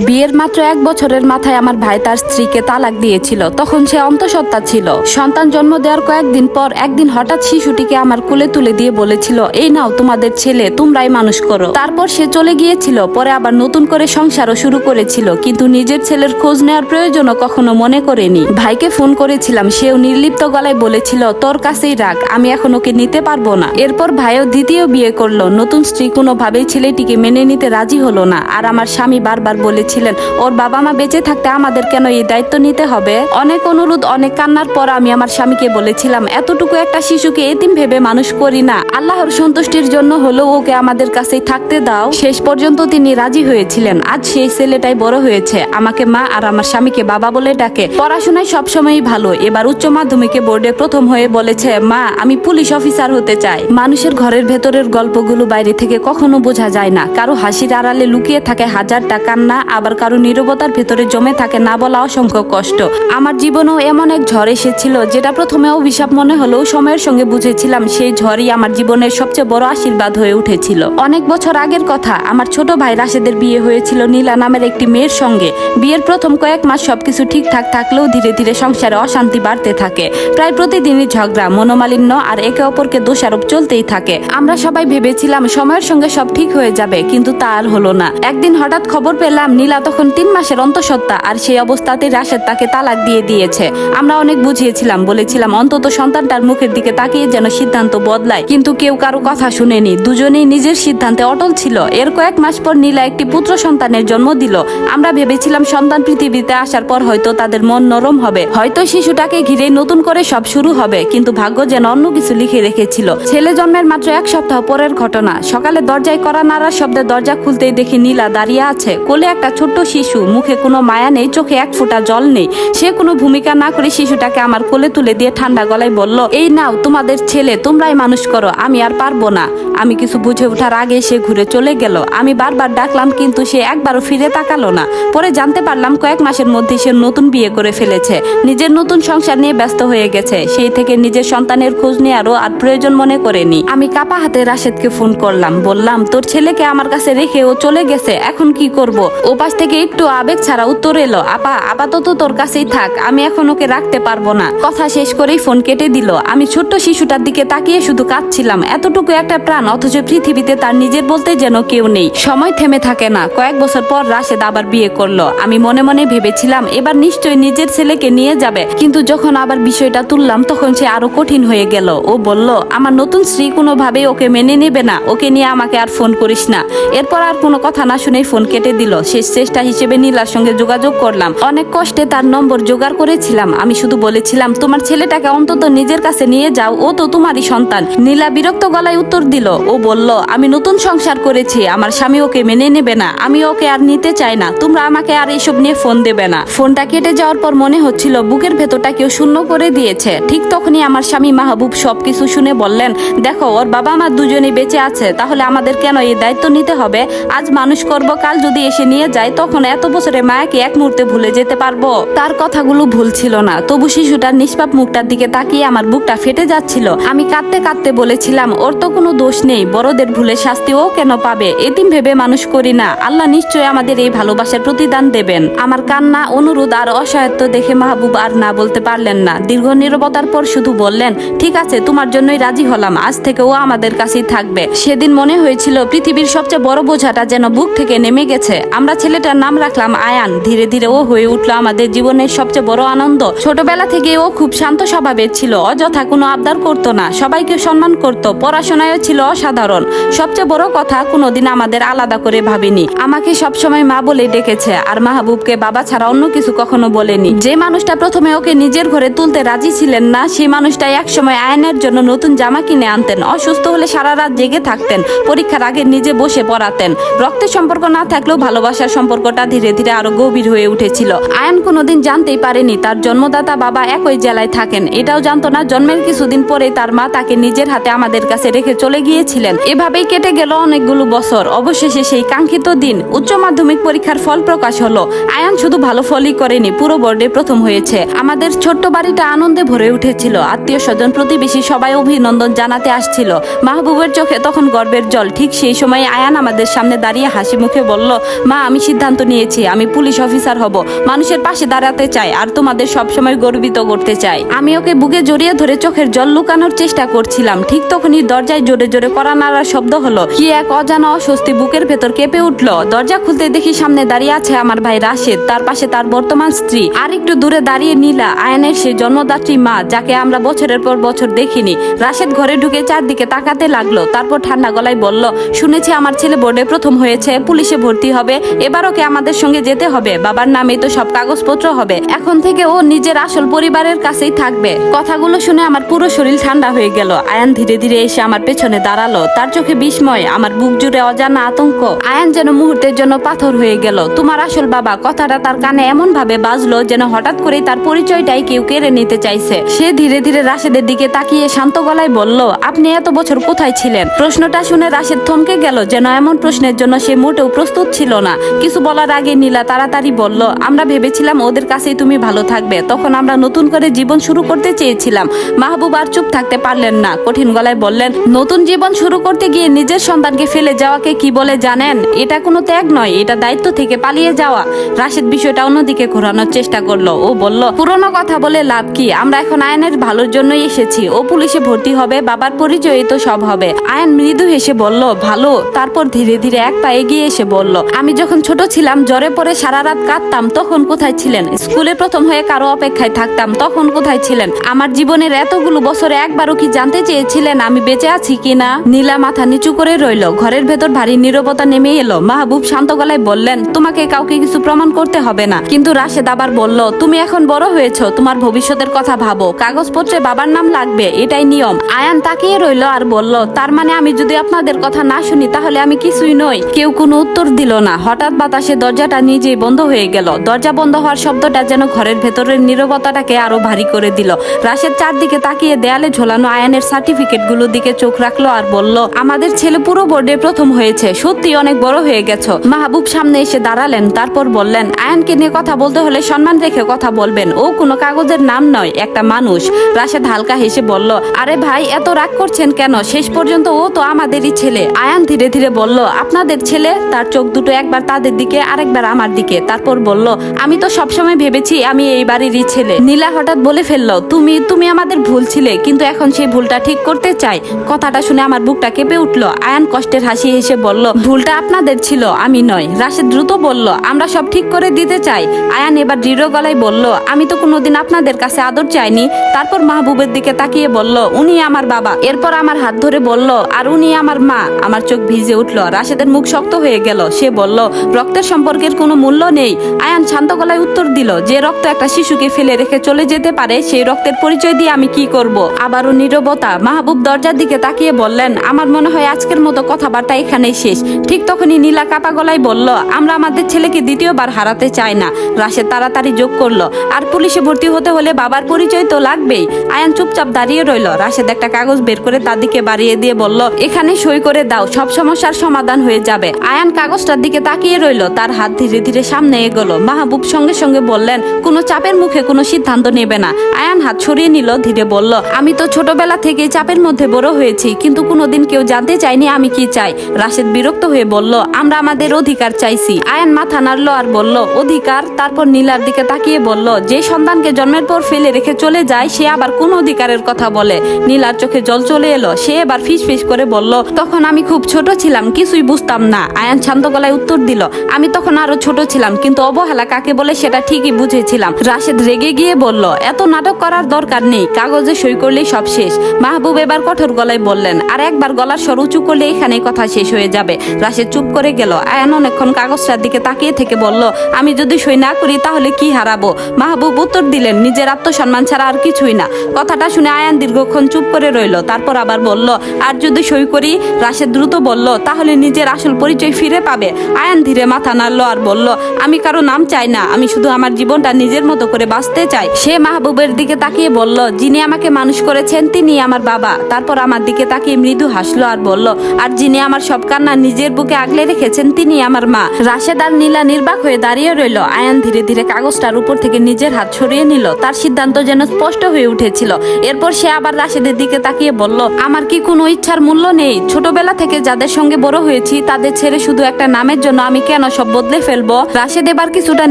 বিয়ের মাত্র 1 বছরের মাথায় আমার ভাই তার স্ত্রীকে তালাক দিয়েছিল। তখন সে অন্তঃসত্ত্বা ছিল। সন্তান জন্ম দেওয়ার কয়েকদিন পর একদিন হঠাৎ শিশুটিকে আমার কোলে তুলে দিয়ে বলেছিল, এই নাও তোমাদের ছেলে, তোমরাই মানুষ করো। তারপর সে চলে গিয়েছিল। পরে আবার নতুন করে সংসারও শুরু করেছিল, কিন্তু নিজের ছেলের খোঁজ নেওয়ার প্রয়োজনও কখনো মনে করেনি। ভাইকে ফোন করেছিলাম, সেও নির্লিপ্ত গলায় বলেছিল, তোর কাছেই রাখ, আমি এখন ওকে নিতে পারবো না। এরপর ভাইও দ্বিতীয় বিয়ে করলো। নতুন স্ত্রী কোনোভাবেই ছেলেটিকে মেনে নিতে রাজি হলো না। আর আমার স্বামী বারবার বলেছিলেন, ওর বাবা মা বেঁচে থাকতে আমাদের কেন এই দায়িত্ব নিতে হবে। অনেক অনুরোধ, অনেক কান্নার পর আমি আমার স্বামীকে বলেছিলাম, এতটুকু একটা শিশুকে এতিম ভেবে মানুষ করি না, আল্লাহর সন্তুষ্টির জন্য হলেও ওকে আমাদের কাছেই থাকতে দাও। শেষ পর্যন্ত তিনি রাজি হয়েছিলেন। আজ সেই ছেলেটাই বড় হয়েছে, আমাকে মা আর আমার স্বামীকে বাবা বলে ডাকে। পড়াশোনায় সবসময়ই ভালো। এবার উচ্চ মাধ্যমিকে বোর্ডে প্রথম হয়ে বলেছে, মা আমি পুলিশ অফিসার হতে চাই। মানুষের ঘরের ভেতরের গল্পগুলো বাইরে থেকে কখনো বোঝা যায় না। কারো হাসির আড়ালে লুকিয়ে থাকে হাজারটা কান্না, আবার কারো নীরবতার ভেতরে জমে থাকে না বলা অসংখ্য কষ্ট। আমার জীবনেও এমন এক ঝড় এসেছিল, যেটা প্রথমে অভিশাপ মনে হলেও সময়ের সঙ্গে বুঝেছিলাম সেই ঝড়ই আমার জীবনের সবচেয়ে বড় আশীর্বাদ হয়ে উঠেছিল। অনেক বছর আগের কথা, আমার ছোট ভাই রাশেদের বিয়ে হয়েছিল নীলা নামের একটি মেয়ের সঙ্গে। বিয়ের প্রথম কয়েক মাস সবকিছু ঠিকঠাক থাকলেও ধীরে ধীরে সংসারে অশান্তি বাড়তে থাকে। প্রায় প্রতিদিনই ঝগড়া, মনোমালিন্য আর একে অপরকে দোষারোপ চলতেই থাকে। আমরা সবাই ভেবেছিলাম সময়ের সঙ্গে সব ঠিক হয়ে যাবে, কিন্তু তা আর হলো না। একদিন হঠাৎ খবর পেলাম নীলা তখন 3 মাসের অন্তঃসত্ত্বা, আর সেই অবস্থাতে রাশেদ তাকে তালাক দিয়ে দিয়েছে। আমরা অনেক বুঝিয়েছিলাম, বলেছিলাম অন্তত সন্তানটার মুখের দিকে তাকিয়ে যেন সিদ্ধান্ত বদলায়, কিন্তু কেউ কারো কথা শুনেনি। দুজনেই নিজের সিদ্ধান্তে অটল ছিল। এর কয়েক মাস পর নীলা একটি পুত্র সন্তানের জন্ম দিল। আমরা ভেবেছিলাম সন্তান পৃথিবীতে আসার পর হয়তো তাদের মন নরম হবে, হয়তো শিশুটাকে ঘিরে নতুন করে সব শুরু হবে, কিন্তু ভাগ্য যেন অন্য কিছু লিখে রেখেছিল। ছেলে জন্মের মাত্র 1 সপ্তাহ পরের ঘটনা। সকালে দরজায় কড়া নাড়ার শব্দে দরজা খুলতেই দেখি নীলা দাঁড়িয়ে আছে, কোলে একটা ছোট্ট শিশু, মুখে কোনো মায়া নেই, চোখে এক ফোঁটা জল নেই। সে কোনো ভূমিকা না করে শিশুটাকে আমার কোলে তুলে দিয়ে ঠান্ডা গলায় বলল, এই নাও তোমাদের ছেলে, তোমরাই মানুষ করো, আমি আর পারবো না। আমি কিছু বুঝে ওঠার আগে সে ঘুরে চলে গেল। আমি বারবার ডাকলাম, কিন্তু সে একবারও ফিরে তাকালো না। পরে জানতে পারলাম কয়েক মাসের মধ্যে সে নতুন বিয়ে করে ফেলেছে, নিজের নতুন সংসার নিয়ে ব্যস্ত হয়ে গেছে। সেই থেকে নিজের সন্তানের খোঁজ নেওয়ারও আর প্রয়োজন মনে করেনি। আমি কাপা হাতে রাশেদকে ফোন করলাম, বললাম, তোর ছেলেকে আমার কাছে রেখে ও চলে গেছে, এখন কি করব? ও পাশ থেকে একটু আবেগ ছাড়া উত্তর এলো, আপা আপাতত তোর কাছেই থাক, আমি এখন ওকে রাখতে পারবো না। কথা শেষ করেই ফোন কেটে দিল। আমি ছোট্ট শিশুটার দিকে তাকিয়ে শুধু কাঁদছিলাম। এতটুকু একটা প্রাণ, অথচ পৃথিবীতে তার নিজের বলতে যেন কেউ নেই। সময় থেমে থাকে না। কয়েক বছর পর রাশেদ আবার বিয়ে করলো। আমি মনে মনে ভেবেছিলাম এবার নিশ্চয়ই নিজের ছেলেকে নিয়ে যাবে, কিন্তু যখন আবার বিষয়টা তুললাম তখন সে আরো কঠিন হয়ে গেল। ও বলল, আমার নতুন স্ত্রী কোনোভাবেই ওকে মেনে নেবে না, ওকে নিয়ে আমাকে আর ফোন করিস না। এরপর আর কোনো কথা না শুনেই ফোন কেটে দিল। শেষ চেষ্টা হিসেবে নীলার সঙ্গে যোগাযোগ করলাম। অনেক কষ্টে তার নম্বর জোগাড় করেছিলাম। আমি শুধু বলেছিলাম, তোমার ছেলেটাকে অন্তত নিজের কাছে নিয়ে যাও, ও তো তোমারই সন্তান। নীলা বিরক্ত গলায় উত্তর দিল। ও বলল, আমি নতুন সংসার করেছি, আমার স্বামী ওকে মেনে নেবে না, আমি ওকে আর নিতে চাই না, তোমরা আমাকে আর এইসব নিয়ে ফোন দেবে না। ফোনটা কেটে যাওয়ার পর মনে হচ্ছিল বুকের ভেতরটা কেউ শূন্য করে দিয়েছে। ঠিক তখনই আমার স্বামী মাহবুব সবকিছু শুনে বললেন, দেখো ওর বাবা মা দুজনেই বেঁচে আছে, তাহলে আমাদের কেন এই দায়িত্ব নিতে হবে? আজ মানুষ করব, কাল যদি এসে নিয়ে যায়, তখন এত বছরে মায়াকে এক মুহূর্তে ভুলে যেতে পারবো? তার কথাগুলো ভুল ছিল না, তবু শিশুটার নিষ্পাপ মুখটার দিকে তাকিয়ে আমার বুকটা ফেটে যাচ্ছিল। আমি কাঁদতে কাঁদতে বলেছিলাম, ওর তো কোনো দোষ নেই, বড়দের ভুলের শাস্তি ও কেন পাবে? এতিম ভেবে মানুষ করি না, আল্লাহ নিশ্চয়ই আমাদের এই ভালোবাসার প্রতিদান দেবেন। আমার কান্না, অনুরোধ আর অসহায়ত্ব দেখে মাহবুব আর না বলতে পারলেন না। দীর্ঘ নীরবতার পর শুধু বললেন, ঠিক আছে, তোমার জন্যই রাজি হলাম, আজ থেকে ও আমাদের কাছেই থাকবে। সেদিন মনে হয়েছিল পৃথিবীর সবচেয়ে বড় বোঝাটা যেন বুক থেকে নেমে গেছে। আমরা ছেলেটার নাম রাখলাম আয়ান। ধীরে ধীরে ও হয়ে উঠলো আমাদের জীবনের সবচেয়ে বড় আনন্দ। ছোটবেলা থেকে ও খুব শান্ত স্বভাবের ছিল, অযথা কোনো আবদার করতো না, সবাইকে সম্মান করত, পড়াশোনায়ও ছিল অসাধারণ। সবচেয়ে বড় কথা, কোনোদিন আমাদের আলাদা করে ভাবিনি। আমাকে সবসময় মা বলে ডেকেছে, আর মাহবুবকে বাবা ছাড়া অন্য কিছু কখনো বলেনি। যে মানুষটা প্রথমে ওকে নিজের ঘরে তুলতে রাজি ছিলেন না, সেই মানুষটাই একসময় আয়নের জন্য নতুন জামা কিনে আনতেন, অসুস্থ হলে সারা রাত জেগে থাকতেন, পরীক্ষার আগে নিজে বসে পড়াতেন। রক্তের সম্পর্ক না থাকলেও ভালোবাসার সম্পর্কটা ধীরে ধীরে আরো গভীর হয়ে উঠেছিল। আয়ন কোনোদিন জানতেই পারেনি তার জন্মদাতা বাবা একই জেলায় থাকেন। এটাও জানতো না জন্মের কিছুদিন পরে তার মা তাকে নিজের হাতে আমাদের কাছে রেখে চলে গিয়েছিলেন। এভাবেই কেটে গেল অনেকগুলো বছর। অবশেষে সেই কাঙ্ক্ষিত দিন, উচ্চ মাধ্যমিক পরীক্ষার ফল প্রকাশ হলো। আয়ান শুধু ভালো ফলই করেনি, পুরো বোর্ডে প্রথম হয়েছে। আমাদের ছোট্ট বাড়িটা আনন্দে ভরে উঠেছিল। আত্মীয় স্বজন, প্রতিবেশী সবাই অভিনন্দন জানাতে আসছিল। মাহবুবের চোখে তখন গর্বের জল। ঠিক সেই সময় আয়ান আমাদের সামনে দাঁড়িয়ে হাসি মুখে বলল, মা আমি সিদ্ধান্ত নিয়েছি আমি পুলিশ অফিসার হব, মানুষের পাশে দাঁড়াতে চাই আর তোমাদের সবসময় গর্বিত করতে চাই। আমি ওকে বুকে জড়িয়ে ধরে চোখের জল লুকানোর চেষ্টা করছিলাম, ঠিক তখনই দরজায় জোরে জোরে কড়া নাড়ার শব্দ হলো। কি এক অজানা অস্বস্তি বুকের ভেতর কেঁপে উঠলো। দরজা খুলতে দেখি সামনে দাঁড়িয়ে আছে আমার ভাই রাশেদ, তার পাশে তার বর্তমান স্ত্রী, আর একটু দূরে দাঁড়িয়ে নীলা, আয়ানের সে জন্মদাত্রী মা, যাকে আমরা বছরের পর বছর দেখিনি। রাশেদ ঘরে ঢুকে চারদিকে তাকাতে লাগলো, তারপর ঠান্ডা গলায় বলল, শুনেছি আমার ছেলে বোর্ডে প্রথম হয়েছে, পুলিশে ভর্তি হবে, এবার ওকে আমাদের সঙ্গে যেতে হবে, বাবার নামে তো সব কাগজপত্র হবে, এখন থেকে ও নিজের আসল পরিবারের কাছেই থাকবে। কথাগুলো শুনে আমার পুরো শরীর ঠান্ডা হয়ে গেল। আয়ান ধীরে ধীরে এসে আমার পেছনে দাঁড়ালো, তার চোখে বিস্ময়, আমার বুক জুড়ে অজানা আতঙ্ক। আয়ান যেন মুহূর্তের জন্য পাথর হয়ে গেল। তোমার আসল বাবা, কথাটা তার কানে এমন ভাবে বাজলো যেন হঠাৎ করেই তার পরিচয়টাই কেউ কেড়ে নিতে চাইছে। সে ধীরে ধীরে রাশেদের দিকে তাকিয়ে শান্ত গলায় বলল, আপনি এত বছর কোথায় ছিলেন? প্রশ্নটা শুনে রাশেদ থমকে গেল, যেন এমন প্রশ্নের জন্য সে মোটেও প্রস্তুত ছিল না। কিছু বলার আগে নীলা তাড়াতাড়ি বলল, আমরা ভেবেছিলাম ওদের কাছেই তুমি ভালো থাকবে, তখন আমরা নতুন করে জীবন শুরু করতে চেয়েছিলাম। মাহবুব আর চুপ থাকতে পারলেন না, কঠিন গলায় বললেন, নতুন জীবন শুরু করতে গিয়ে নিজের সন্তানকে ফেলে যাওয়াকে কি বলে জানেন? এটা কোনো ত্যাগ নয়, এটা দায়িত্ব থেকে পালিয়ে যাওয়া। রাশেদ বিষয়টা অন্যদিকে ঘোরানোর চেষ্টা করলো। ও বলল, পুরনো কথা বলে লাভ কি? আমরা এখন আয়নের ভালোর জন্যই এসেছি। ও পুলিশে ভর্তি হবে, বাবার পরিচয়ই তো সব হবে। আয়ন মৃদু হেসে বলল, ভালো। তারপর ধীরে ধীরে এক পা এগিয়ে এসে বলল, আমি যখন ছোট ছিলাম, জ্বরে পড়ে সারা রাত কাঁদতাম, তখন কোথায় ছিলেন? স্কুলে প্রথম হয়ে কারো অপেক্ষায় থাকতাম, তখন কোথায় ছিলেন? আমার জীবনের এতগুলো বছরে একবারও কি জানতে চেয়েছিলেন আমি বেঁচে আছি কিনা? নীলা মাথা নিচু করে রইল। ঘরের ভেতর ভারী নীরবতা নেমে এলো। মাহবুব শান্ত গলায় বললেন, তোমাকে কাউকে কিছু প্রমাণ করতে হবে না। কিন্তু রাশেদ আবার বলল, তুমি এখন বড় হয়েছো, তোমার ভবিষ্যতের কথা ভাবো, কাগজপত্রে বাবার নাম লাগবে, এটাই নিয়ম। আয়ান তাকিয়ে রইল আর বলল, তার মানে আমি যদি আপনাদের কথা না শুনি তাহলে আমি কিছুই নই? কেউ কোনো উত্তর দিল না। হঠাৎ বাতাসে দরজাটা নিজেই বন্ধ হয়ে গেল। দরজা বন্ধ হওয়ার শব্দটা যেন ঘরের ভেতরের নীরবতাটাকে আরো ভারী করে দিল। রাশেদ চারদিকে তাকিয়ে দেয়ালে ঝোলানো আয়ানের সার্টিফিকেট গুলোর দিকে চোখ রাখলো আর বলল, আমাদের ছেলে পুরো বোর্ডে প্রথম হয়েছে, সত্যি অনেক বড় হয়ে গেছো। মাহবুব সামনে এসে দাঁড়ালেন, তারপর বললেন, আয়ানকে নিয়ে কথা বলতে হলে সম্মান রেখে কথা বলবেন, ও কোনো কাগজের নাম নয়, একটা মানুষ। রাশেদ হালকা হেসে বলল, আরে ভাই, এত রাগ করছেন কেন? শেষ পর্যন্ত ও তো আমাদেরই ছেলে। আয়ান ধীরে ধীরে বলল, আপনাদের ছেলে? তার চোখ দুটো একবার তাদের দিকে আরেকবার আমার দিকে, তারপর বলল, আমি তো সবসময় ভেবেছি আমি এই বাড়িরই ছেলে। নীলা হঠাৎ বলে ফেললো, তুমি তুমি আমাদের ভুল ছিলে, কিন্তু এখন সেই ভুলটা ঠিক করতে চাই। কথাটা শুনে আমার বুকটা কেঁপে উঠলো। আয়ান কষ্টের হাসি হেসে বলল, ভুলটা আপনাদের ছিল, আমি নয়। রাশেদ দ্রুত বলল, আমরা সব ঠিক করে দিতে চাই। আয়ান এবার দৃঢ় গলায় বলল, আমি তো কোনোদিন আপনাদের কাছে আদর চাইনি। তারপর মাহবুবের দিকে তাকিয়ে বলল, উনি আমার বাবা। এরপর আমার হাত ধরে বলল, আর উনি আমার মা। আমার চোখ ভিজে উঠল। রাশেদের মুখ শক্ত হয়ে গেল। সে বলল, রক্তের সম্পর্কের কোনো মূল্য নেই। আয়ান শান্ত গলায় উত্তর দিল, যে রক্ত একটা শিশুকে ফেলে রেখে চলে যেতে পারে, সেই রক্তের পরিচয় দিয়ে আমি কি করব? আবারও নীরবতা। মাহবুব দরজার দিকে তাকিয়ে বললেন, আমার মনে হয় আজকের মতো কথাবার্তা এখানেই শেষ। ঠিক তখনই নীলা কাপা গলায় বলল, আমরা আমাদের ছেলেকে দ্বিতীয়বার হারাতে চাই না। রাশেদ তাড়াতাড়ি যোগ করলো, আর পুলিশে ভর্তি হতে হলে বাবার পরিচয় তো লাগবেই। আয়ান চুপচাপ দাঁড়িয়ে রইল। রাশেদ একটা কাগজ বের করে তার দিকে বাড়িয়ে দিয়ে বলল, এখানে সই করে দাও, সব সমস্যার সমাধান হয়ে যাবে। আয়ান কাগজটার দিকে তাকিয়ে রইল। তার হাত ধীরে ধীরে সামনে এগোলো। মাহবুব সঙ্গে সঙ্গে বললেন, কোনো চাপের মুখে কোনো সিদ্ধান্ত নেবে না। আয়ান হাত সরিয়ে নিল, ধীরে বলল, আমি তো ছোটবেলা থেকে চাপের মধ্যে বড় হয়েছি, কিন্তু কোনোদিন কেউ জানতে চায়নি আমি কি চাই। রাশেদ বিরক্ত হয়ে বলল, আমরা আমাদের অধিকার চাইছি। আয়ান মাথা নাড়লো আর বলল, অধিকার? তারপর নীলার দিকে তাকিয়ে বলল, যে সন্তানকে জন্মের পর ফেলে রেখে চলে যায়, সে আবার কোন অধিকারের কথা বলে? নীলার চোখে জল চলে এলো। সে এবার ফিস ফিস করে বলল, তখন আমি খুব ছোট ছিলাম, কিছুই বুঝতাম না। আয়ান শান্ত গলায় উত্তর দিল, আমি তখন আরো ছোট ছিলাম, কিন্তু অবহেলা কাকে বলে সেটা ঠিকই বুঝেছিলাম। রাশেদ রেগে গিয়ে বলল, এত নাটক করার দরকার নেই, কাগজে সই করলেই সব শেষ। মাহবুব এবার কঠোর গলায় বললেন, আর একবার গলার স্বর উঁচু করলে এখানে কথা শেষ হয়ে যাবে। রাশেদ চুপ করে গেল। আয়ান অনেকক্ষণ কাগজটার দিকে তাকিয়ে থেকে বলল, আমি যদি সই না করি তাহলে কি হারাবো? মাহবুব উত্তর দিলেন, নিজের আত্মসম্মান ছাড়া আর কিছুই না। কথাটা শুনে আয়ান দীর্ঘক্ষণ চুপ করে রইল। তারপর আবার বলল, আর যদি সই করি? রাশেদ দ্রুত বলল, তাহলে নিজের আসল পরিচয় ফিরে পাবে। আয়ান ধীরে মাথা নাড়লো আর বলল, আমি কারো নাম চাই না, আমি শুধু আমার জীবনটা নিজের মতো করে বাঁচতে চাই। সে মাহবুবের দিকে তাকিয়ে বলল, যিনি আমাকে মানুষ করেছেন তিনি আমার বাবা। তারপর আমার দিকে তাকিয়ে মৃদু হাসলো আর বলল, আর যিনি আমার সব কান্না নিজের বুকে আগলে রেখেছেন তিনি আমার মা। রাশেদ আর নীলা নির্বাক হয়ে দাঁড়িয়ে রইল। আয়ান ধীরে ধীরে কাগজটার উপর থেকে নিজের হাত সরিয়ে নিল। তার সিদ্ধান্ত যেন স্পষ্ট হয়ে উঠেছিল। এরপর সে আবার রাশেদের দিকে তাকিয়ে বলল, আমার কি কোনো ইচ্ছার মূল্য নেই? ছোটবেলা থেকে যাদের সঙ্গে বড় হয়েছি তাদের ছেড়ে শুধু একটা নামের জন্য আমি কেন কেন সব বদলে ফেলবো? রাশেদ এবার কিছুটা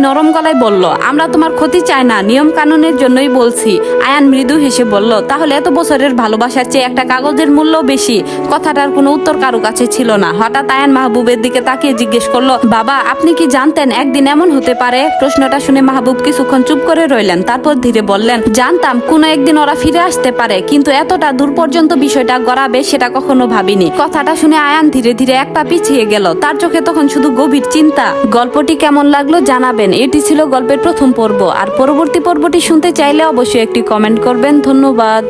নরম গলায় বলল, আমরা তোমার ক্ষতি চাই না, নিয়ম কানুনের জন্যই বলছি। আয়ান মৃদু হেসে বলল, তাহলে এত বছরের ভালোবাসার চেয়ে একটা কাগজের মূল্য বেশি? কথাটার কোনো উত্তর কারো কাছে ছিল না। হঠাৎ আয়ান মাহবুবের দিকে তাকিয়ে জিজ্ঞেস করলো, বাবা আপনি কি জানতেন একদিন এমন হতে পারে? প্রশ্নটা শুনে মাহবুব কিছুক্ষণ চুপ করে রইলেন, তারপর ধীরে বললেন, জানতাম কোনো একদিন ওরা ফিরে আসতে পারে, কিন্তু এতটা দূর পর্যন্ত বিষয়টা গড়াবে সেটা কখনো ভাবিনি। কথাটা শুনে আয়ান ধীরে ধীরে এক পা পিছিয়ে গেল, তার চোখে তখন শুধু গভীর চিন্তা। গল্পটি কেমন লাগলো জানাবেন। এটি ছিল গল্পের প্রথম পর্ব, আর পরবর্তী পর্বটি শুনতে চাইলে অবশ্যই একটি কমেন্ট করবেন। ধন্যবাদ।